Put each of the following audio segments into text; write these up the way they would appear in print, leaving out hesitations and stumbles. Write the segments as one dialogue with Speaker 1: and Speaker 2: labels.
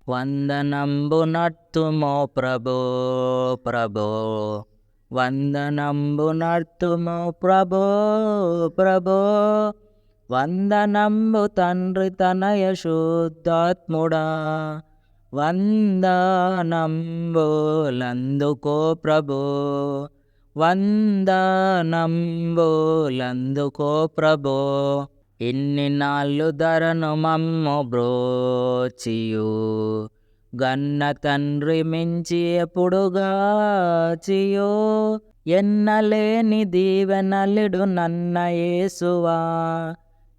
Speaker 1: వందనంబు నర్తుమో ప్రభో ప్రభో వందనంబు నర్తుమో ప్రభో ప్రభో వందనంబు తండ్రి తనయ శుద్ధాత్ముడా వందనంబులందుకో ప్రభో వందనంబులందుకో ప్రభో ఇన్ని నాళ్ళు ధరను మమ్ము బ్రోచియు గన్న తండ్రి మించి ఎప్పుడుగాచియో ఎన్నలేని దీవెనలిడు నన్న యేసువా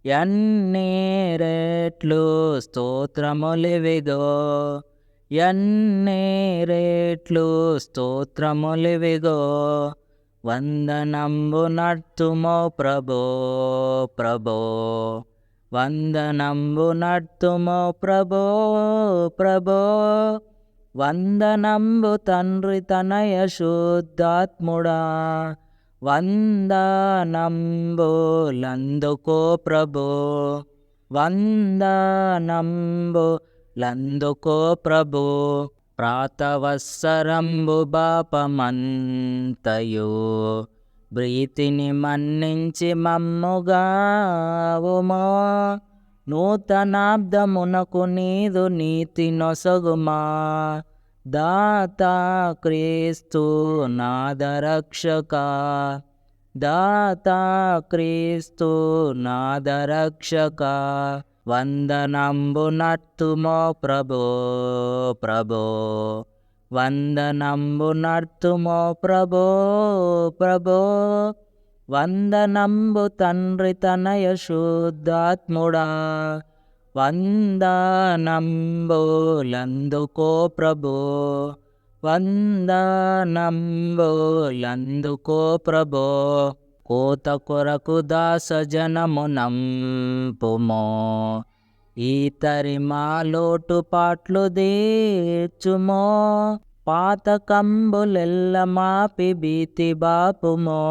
Speaker 1: ఎన్ని రెట్లు స్తోత్రములివిగో ఎన్ని రెట్లు స్తోత్రములివిగో వందనంబు నర్తుమో ప్రభో ప్రభో వందనంబు నర్తుమో ప్రభో ప్రభో వందనంబు తండ్రి తనయ శుద్ధాత్ముడా వందనంబులందుకో ప్రభో వందనంబులందుకో ప్రభో ప్రాతవత్సరంబు బాపమంతయు ప్రీతిని మన్నించి మమ్ముగావుమో నూతనాబ్దమునకు నీదు నీతి నొసగుమా దాతా క్రీస్తు నాదరక్షక దాతా క్రీస్తు నాదరక్షక వందనంబు నర్తుమో ప్రభో ప్రభో వందనంబు నర్తుమో ప్రభో ప్రభో వందనంబు తండ్రి తనయ శుద్ధాత్ముడా వందనంబులందుకో ప్రభో వందనంబులందుకో ప్రభో కోత కొరకు దాసజనము నంపుమో ఈతరి మా లోటు పాట్లు తీర్చుమో పాతకంబులెల్ల మాపి భీతి బాపుమో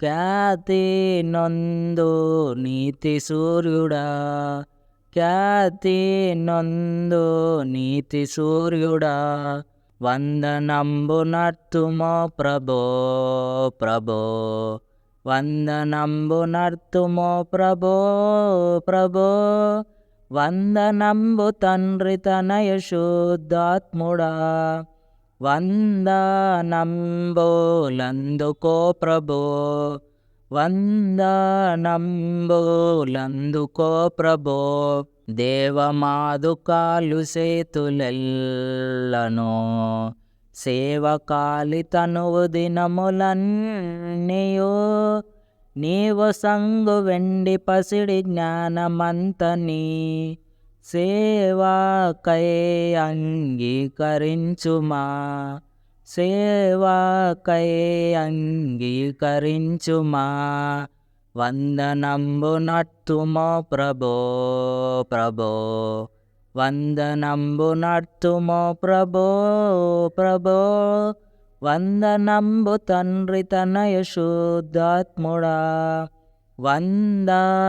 Speaker 1: ఖ్యాతి నొందు నీతి సూర్యుడా ఖ్యాతి నొందు నీతి సూర్యుడా వందనంబు నర్తుమో ప్రభో ప్రభో వందనంబు నర్తుమో ప్రభో ప్రభో వందనంబు తండ్రి తనయ శుద్ధాత్ముడా వందనంబులందుకో ప్రభో వందనంబులందుకో ప్రభో దేవమాదుకాలు సేతులెల్లను సేవకాలి తనువు దినములన్నీయో నీవు సంగు వెండి పసిడి జ్ఞానమంతని సేవాకై అంగీకరించుమా సేవాకై అంగీకరించుమా వందనంబు నర్తుమో ప్రభో ప్రభో వందనంబు నర్తుమో ప్రభో ప్రభో వందనంబు తండ్రి తనయ శుద్ధాత్ముడా వందనంబులందుకో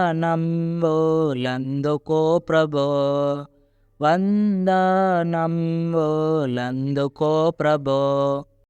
Speaker 1: ప్రభో వందనంబులందుకో ప్రభో